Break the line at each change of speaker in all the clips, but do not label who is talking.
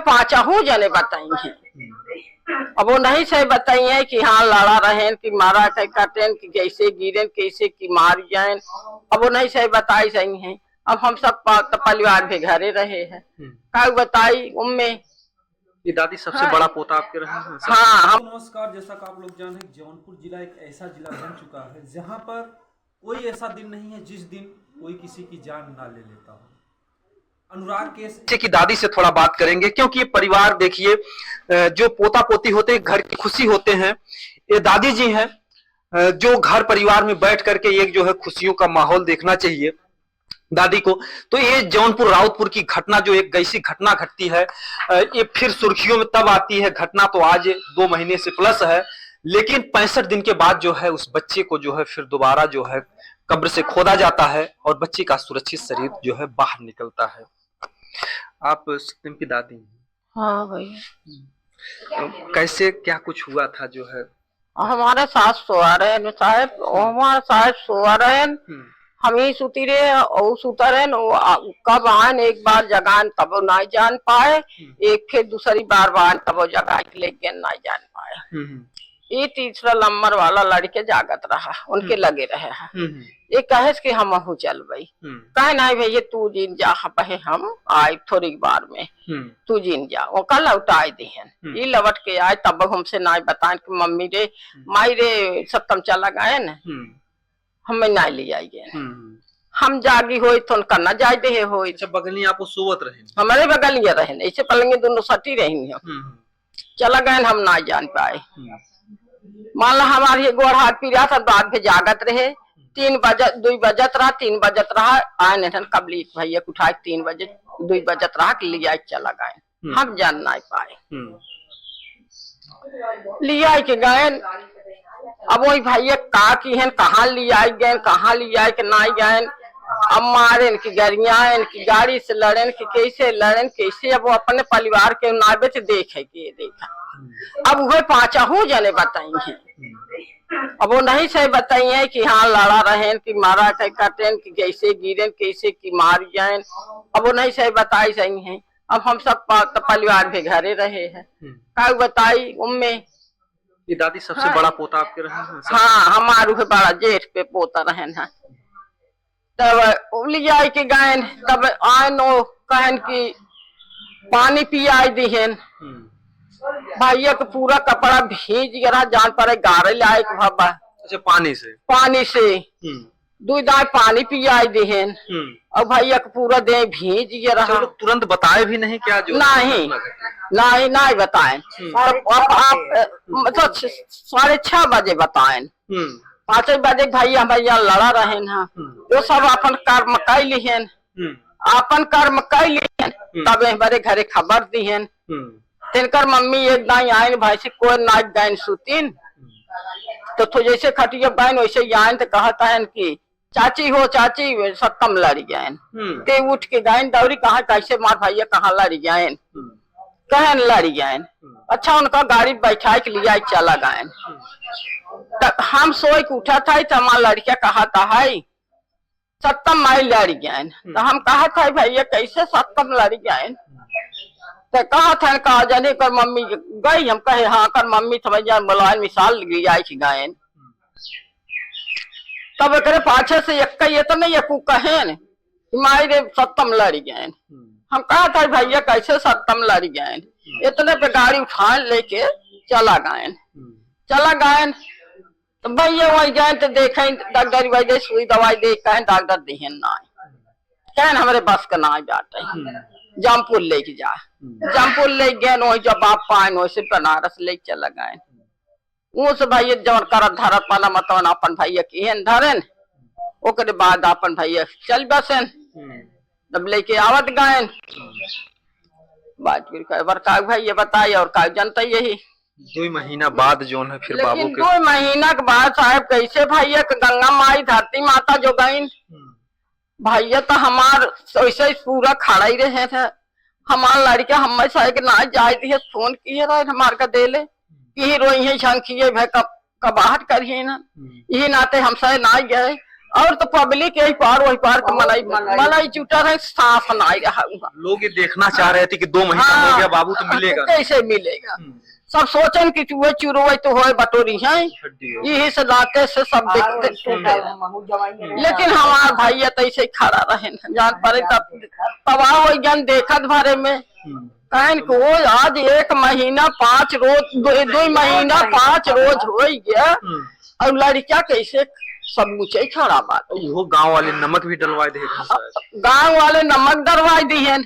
पांचहू जने बताई है। अब वो नहीं से बताई है कि हाँ लड़ा रहे कि मारा कटेन कि कैसे गिरे कैसे कि मार जाए। अब वो नहीं से बताई सही है। अब हम सब परिवार भी घरे रहे हैं। क्या बताई उम्मे
ये दादी सबसे बड़ा पोता आपके रहे हैं।
हाँ।
नमस्कार, जैसा कि आप लोग जाने जौनपुर जिला एक ऐसा जिला बन चुका है जहां पर कोई ऐसा दिन नहीं है जिस दिन कोई किसी की जान ना ले लेता हो। अनुराग केस
की दादी से थोड़ा बात करेंगे, क्योंकि ये परिवार देखिए जो पोता पोती होते हैं घर की खुशी होते हैं। ये दादी जी हैं जो घर परिवार में बैठ करके एक जो है खुशियों का माहौल देखना चाहिए दादी को। तो ये जौनपुर राउतपुर की घटना जो एक ऐसी घटना घटती है, ये फिर सुर्खियों में तब आती है। घटना तो आज 2 महीने से प्लस है, लेकिन 65 दिन के बाद जो है उस बच्चे को जो है फिर दोबारा जो है कब्र से खोदा जाता है और बच्चे का सुरक्षित शरीर जो है बाहर निकलता है। आप सत्यम की दादी हैं।
हाँ भैया।
तो कैसे क्या कुछ हुआ था जो है?
हमारे सास सोआ रहे साहब, हमारे सास सोआ रहे, हम ही सुती रहे और सुता रहे। कब आन एक बार जगान तब वो नहीं जान पाए, एक फिर दूसरी बार तब वो जगा के लेके नहीं जान पाए। ये तीसरा नंबर वाला लड़के जागत रहा, उनके लगे रहे हैं। ये कहे कि हम हूँ चल भाई, कहे नहीं भैया तू जीन जा, पहे हम आए थोड़ी बार में, तू जीन जा। वो कल लौटाए दिहन, ये लौट के आए तब हमसे नहीं बताए कि मम्मी रे माई रे सप्तम चला गए न, हमें नहीं ले आइए। हम जागी हो तो उनका न जाए दे हो।
अच्छा, बगलिया आप सोवत रहे? हमारे
बगलिया रहे, ऐसे पलंगे दोनों सटी रही है। चला गए हम ना जान पाए। मान लो हमारी गोड़ हाथ पीड़ा था, बाद में जागत रहे। 2 बजत रहा, 3 बजत रहा, आए नहीं कबली भैया उठाए 3 बजे 2 बजत रहा कि लिया चला गए। हम जान नहीं पाए, लिया के गए। अब वही भैया का की है, कहाँ लिया गए कहाँ लिया के नहीं गए। अब मारे इनकी गरिया इनकी गाड़ी से लड़े कि कैसे लड़े कैसे। अब वो अपने परिवार के नाबे से देखे कि देखा। अब वह पांचहू जने बताई है। अब वो नहीं से बताई है कि हाँ लड़ा रहे कि मारा कटेन कि कैसे गिरे कैसे कि मार जाए। अब वो नहीं से बताई सही है। अब हम सब परिवार भी घरे रहे हैं। क्या बताई उम्मे
ये दादी सबसे बड़ा पोता आपके रहे हैं।
हाँ, हमारे बड़ा जेठ पे पोता रहे हैं। तब लिया के गए, तब आए नो कहन की पानी पियाई दिहन। भैया का पूरा कपड़ा भीज गया, जान पड़े गारे लाए भाबा।
अच्छा, पानी से
2 दाई पानी पियाई दिहन। और भैया का पूरा देह भीज गया।
तुरंत बताए भी नहीं क्या? जो
नहीं बताए। मतलब 6:30 बजे बताए। 5 बजे भैया लड़ा रहे ना, जो सब अपन कर्म कर लिहन, अपन कर्म कर लिहन। तब बड़े घरे खबर दिहन। तिनकर मम्मी एक दाई आयन भाई से कोई नाच गायन सुतीन। तो जैसे खटिया बहन वैसे आयन तो कहता है कि चाची हो चाची सत्तम लड़ी जायन। ते उठ के गायन दौड़ी कहा कैसे मार भैया कहाँ लड़ी जायन, कहन लड़ी जायन। अच्छा, उनका गाड़ी बैठा के लिया चला गायन। हम सोए के उठा था तो हमारा लड़किया कहा था है सत्तम माई लड़ी जायन। तो हम कहा था भैया कैसे सत्तम लड़ी जायन। तो कहा था कहा जाने कर मम्मी गई। हम कहे हाँ कर मम्मी समझ बुलाए मिसाल लिया गायन। तब एक पाछे से एक तो नहीं कहेन माई रे सत्तम लड़ी गए। हम कहा था भैया कैसे सत्तम लड़ी गए। इतने पे गाड़ी उठा लेके चला गए। तो भैया वही गए तो देखे डॉक्टर भाई दे सुई दवाई दे, कहे डॉक्टर देहन ना कहन हमारे बस का ना जाते। जमपुर लेके जा, जमपुर ले गए। वही जब आप पाए वैसे बनारस ले चला गए। उस भैया जवन कर धरत वाला मतवन अपन भैया की धरन। ओकरे बाद अपन भैया चल बसन, तब लेके आवत गए। बात फिर भैया बताइए और का जनता यही
2 महीना बाद जो है फिर बाबू के
2 महीना के बाद साहब कैसे भैया गंगा माई धरती माता जो गई। भैया तो हमार वैसे पूरा खड़ा ही रहे थे। हमार लड़के हम ना जाए दिए, फोन किए रहे हमार का देले कि रोई है शंखिए भाई कबाहट करिए ना। यही नाते हमसे ना गए। और तो पब्लिक यही पार वही पार के मलाई जुटा रहे, साफ नहीं रहा हुआ।
लोग ये देखना चाह रहे थे कि 2 महीना हो गया बाबू तो मिलेगा
कैसे मिलेगा। सब सोचन कि चूहे चुरुए तो होए बटोरी है, यही से लाते से सब देखते। लेकिन हमार भैया तो ऐसे खड़ा रहे जान पड़े तबाह हो ज्ञान देखत भरे में कहन को आज 1 महीना 5 रोज 2 महीना 5 रोज हो गया और लड़किया कैसे सब मुझे खड़ा बात।
वो गांव वाले नमक भी डलवा दे,
गांव वाले नमक डलवा दिए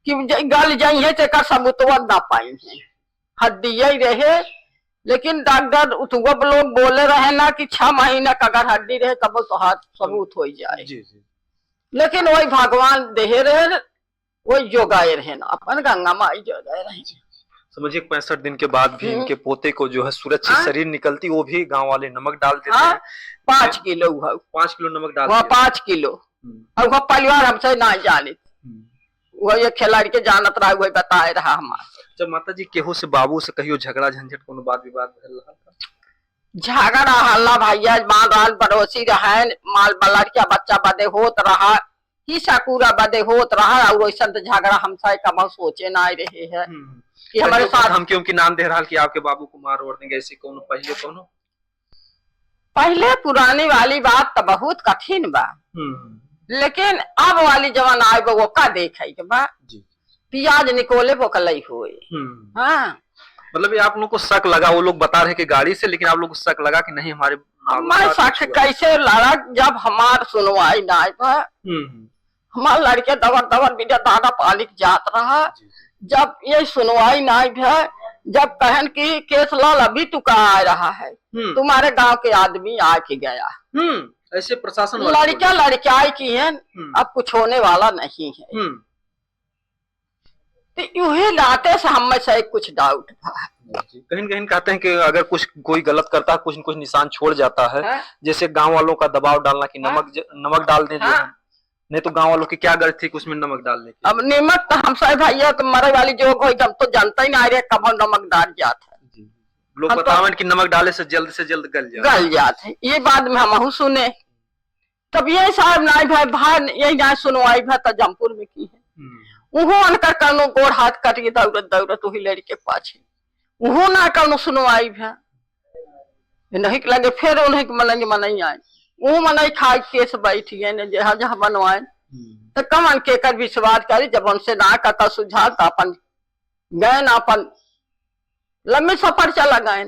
कि गल जाइए तेकर सबूत ना पाई है, हड्डी रहे। लेकिन डॉक्टर उतुआ लोग बोले रहे ना कि 6 महीना का अगर हड्डी रहे तब तो हाथ सबूत हो जाए। लेकिन वही भगवान दे रहे, वही जोगाए रहे ना अपन गंगा माई जोगाए रहे।
समझिए 65 दिन के बाद भी इनके पोते को जो है सुरक्षित शरीर निकलती, वो भी गांव वाले नमक डाल देते हैं।
5 किलो
5 किलो नमक डाल
5 किलो और वह परिवार हमसे ना जाने, वो ये खिलाड़ी के जानत रहा, वही बताए रहा हमारा।
जब माता जी केहू से बाबू से कहियो झगड़ा झंझट कोनो बात विवाद भल रहा था?
झगड़ा हल्ला भैया माल राल पड़ोसी रहे, माल लड़किया बच्चा बदे होत रहा, ही साकूरा बदे होत रहा और वैसा झगड़ा हमसे कब सोचे ना रहे है कि हमारे साथ
हम क्यों की नाम दे रहा कि आपके बाबू को मार और देंगे ऐसी कोनो
पहले पुरानी वाली बात तो बहुत कठिन बा। लेकिन अब वाली जवान आए वो का देखे के बा पियाज निकोले वो कलई हुए। हाँ
मतलब आप लोग को शक लगा, वो लोग बता रहे कि गाड़ी से, लेकिन आप लोग को शक लगा कि नहीं हमारे
शक कैसे लड़ा जब हमार सुनवाई ना हमार लड़के दबर दबर बिना दादा पालिक जात रहा, जब ये सुनवाई ना है, जब कहन की केस लाल अभी तू कहाँ आ रहा है, तुम्हारे गांव के आदमी आके गया।
ऐसे प्रशासन
लड़कियां लड़कियाई की है, अब कुछ होने वाला नहीं है। तो यूही लाते से हम में से कुछ डाउट था।
कहीं कहीं कहते हैं कि अगर कुछ कोई गलत करता है कुछ न कुछ निशान छोड़ जाता है, जैसे गांव वालों का दबाव डालना कि नमक डाल दें, नहीं तो गांव वालों की क्या गलती थी उसमें नमक डालने की।
अब नमक तो हम सब भैया तो मरे वाली जो कोई जब तो जानता ही ना रहे कब नमक डाल जाता है।
लोग बतावन कि नमक डाले से जल्द गल
जाते है। ये बात में हम सुने तब ये साहब नाई भाई भाई यही ना सुनवाई भाई तो जमपुर में की है, उहो अनकर कनो गोड़ हाथ कट के दौड़त वही लड़के पाछे, उहो ना कनो सुनवाई भाई नहीं लगे, फिर उन्हें मनंगे मनई आए, वो मनई खाए केस बैठी है जहाँ जहाँ बनवाए तो कमन के कर विश्वास करे। जब उनसे ना कता सुझा तो अपन गए ना अपन लंबे सफर चला गए।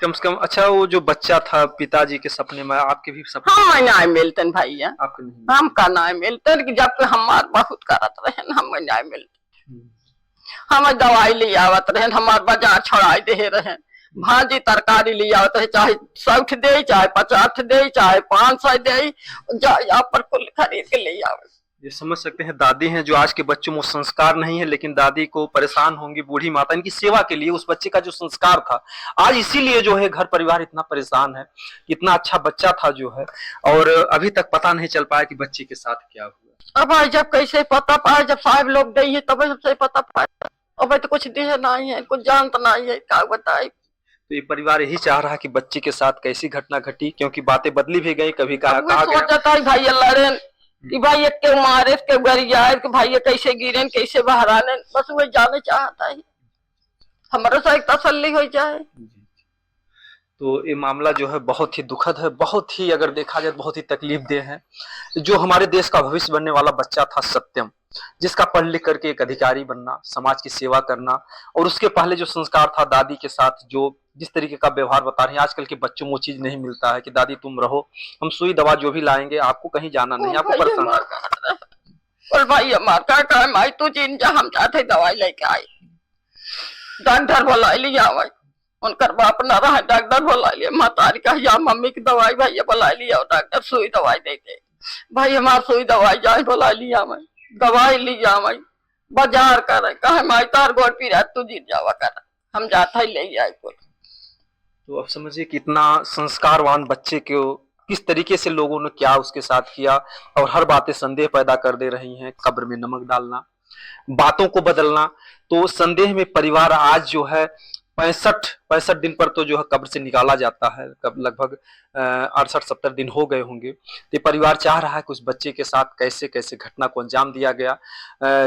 कम से कम अच्छा वो जो बच्चा था पिताजी के सपने में, आपके भी सपने?
हाँ न्याय मिलते भैया, हम का न्याय मिलते जब हमार बहुत करत रहे हम न्याय मिलते, हम दवाई ले आवत रहे, हमार बाजार छोड़ा दे रहे, भाजी तरकारी ले आवत रहे, चाहे 60 दे चाहे 50 दे चाहे 500 दे, यहाँ पर कुल खरीद के ले आवे।
ये समझ सकते हैं दादी हैं जो आज के बच्चों में संस्कार नहीं है, लेकिन दादी को परेशान होंगी बूढ़ी माता इनकी सेवा के लिए, उस बच्चे का जो संस्कार था आज इसीलिए जो है घर परिवार इतना परेशान है। इतना अच्छा बच्चा था जो है और अभी तक पता नहीं चल पाया कि बच्चे के साथ क्या हुआ।
अब आज जब कैसे पता पाए, जब साहब लोग गई है तब सबसे पता पाए, अब तो कुछ देह नहीं है, कुछ जानता नहीं है, क्या बताए।
तो ये परिवार यही चाह रहा कि बच्चे के साथ कैसी घटना घटी, क्योंकि बातें बदली भी गई, कभी कहा
भाई लड़े कि भाई एक के मारे के गरियाए कि भाई कैसे गिरे कैसे बहराने, बस वही जाने चाहता है, हमारे से एक तसल्ली हो जाए।
तो ये मामला जो है बहुत ही दुखद है, बहुत ही अगर देखा जाए बहुत ही तकलीफ दे है। जो हमारे देश का भविष्य बनने वाला बच्चा था सत्यम, जिसका पढ़ लिख करके एक अधिकारी बनना, समाज की सेवा करना, और उसके पहले जो संस्कार था दादी के साथ जो जिस तरीके का व्यवहार बता रहे हैं, आजकल के बच्चों में वो चीज नहीं मिलता है कि दादी तुम रहो, हम सुई दवा जो भी लाएंगे, आपको कहीं जाना नहीं, आपको परेशान।
और भाई हमारा का माई तू जिन जा हम चाहते दवाई लेके आए, डॉक्टर बुला लिया भाई, उनकर बाप न रहा डॉक्टर बुला लिया, मातारी का या मम्मी की दवाई भैया बुला लिया और डॉक्टर सुई दवाई देते भाई, हमार सुई दवाई जाए बुला लिया मैं, दवाई लिया मैं, बाजार कर कहे माई तार गोड़ पी तू जीत जावा कर, हम जाता ही ले आए बोल।
तो अब समझिए कितना संस्कारवान बच्चे को किस तरीके से लोगों ने क्या उसके साथ किया, और हर बातें संदेह पैदा कर दे रही हैं। कब्र में नमक डालना, बातों को बदलना, तो संदेह में परिवार आज जो है 65 दिन पर तो जो है कब्र से निकाला जाता है, कब लगभग 68-70 दिन हो गए होंगे। तो परिवार चाह रहा है कि उस बच्चे के साथ कैसे कैसे घटना को अंजाम दिया गया।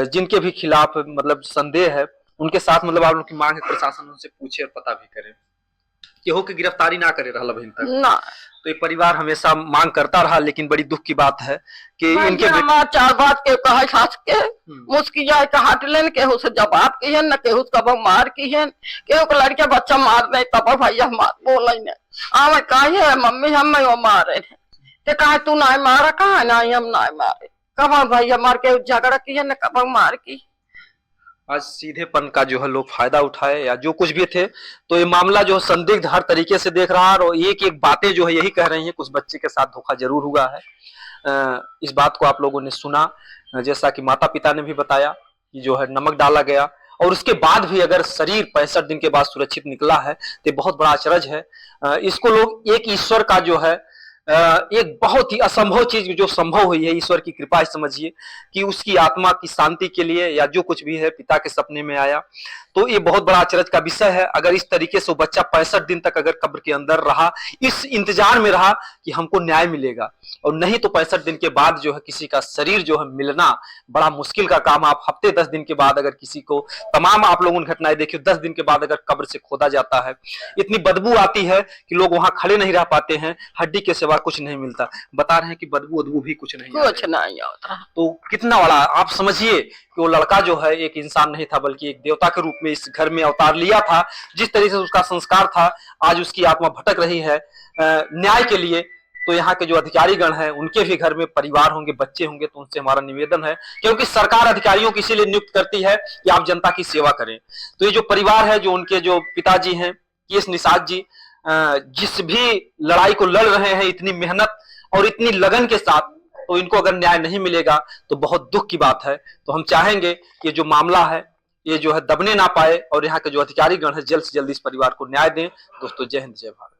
जिनके भी खिलाफ मतलब संदेह है उनके साथ मतलब आप लोग की मांग है प्रशासन उनसे पूछे और पता भी करे केहू की गिरफ्तारी ना करे रहल अभी तक।
ना
तो ये परिवार हमेशा मांग करता रहा, लेकिन बड़ी दुख की बात है कि इनके
चार बात के कहे खास के मुस्की जाए का हट लेन केहू से जवाब की है न केहू कब मार की है केहू को लड़के बच्चा मार दे तब भैया मार बोले ने आवे कहे मम्मी हम वो मारे ते कहे तू ना मारा कहा ना हम ना मारे कब भैया मार के झगड़ा की है न कब मार की।
आज सीधेपन का जो है लोग फायदा उठाए या जो कुछ भी थे, तो ये मामला जो संदिग्ध हर तरीके से देख रहा है और एक एक बातें जो है यही कह रही हैं कि उस बच्चे के साथ धोखा जरूर हुआ है। इस बात को आप लोगों ने सुना, जैसा कि माता पिता ने भी बताया कि जो है नमक डाला गया और उसके बाद भी अगर शरीर 65 दिन के बाद सुरक्षित निकला है तो बहुत बड़ा अचरज है। इसको लोग एक ईश्वर का जो है एक बहुत ही असंभव चीज जो संभव हुई है, ईश्वर की कृपा समझिए कि उसकी आत्मा की शांति के लिए या जो कुछ भी है पिता के सपने में आया, तो ये बहुत बड़ा अचरज का विषय है। अगर इस तरीके से वो बच्चा 65 दिन तक अगर कब्र के अंदर रहा, इस इंतजार में रहा कि हमको न्याय मिलेगा, और नहीं तो 65 दिन के बाद जो है किसी का शरीर जो है मिलना बड़ा मुश्किल का काम। आप हफ्ते 10 दिन के बाद अगर किसी को, तमाम आप लोगों ने घटनाएं देखी, 10 दिन के बाद अगर कब्र से खोदा जाता है, इतनी बदबू आती है कि लोग वहां खड़े नहीं रह पाते हैं, हड्डी के सिवा कुछ नहीं मिलता। बता रहे हैं कि बदबू वदबू भी कुछ नहीं
आता।
तो कितना बड़ा आप समझिए कि वो लड़का जो है एक इंसान नहीं था बल्कि एक देवता के रूप में इस घर में अवतार लिया था। जिस तरीके से उसका संस्कार था, आज उसकी आत्मा भटक रही है न्याय के लिए। तो यहाँ के जो अधिकारीगण हैं उनके भी घर में परिवार होंगे, बच्चे होंगे, तो उनसे हमारा निवेदन है, क्योंकि सरकार अधिकारियों को इसीलिए नियुक्त करती है कि आप जनता की सेवा करें। तो ये जो परिवार है, जो उनके जो पिताजी हैं केएस निषाद जी, जिस भी लड़ाई को लड़ रहे हैं इतनी मेहनत और इतनी लगन के साथ, तो इनको अगर न्याय नहीं मिलेगा तो बहुत दुख की बात है। तो हम चाहेंगे कि जो मामला है ये जो है दबने ना पाए और यहाँ के जो अधिकारीगण है जल्द से जल्द इस परिवार को न्याय दें। दोस्तों, जय हिंद, जय भारत।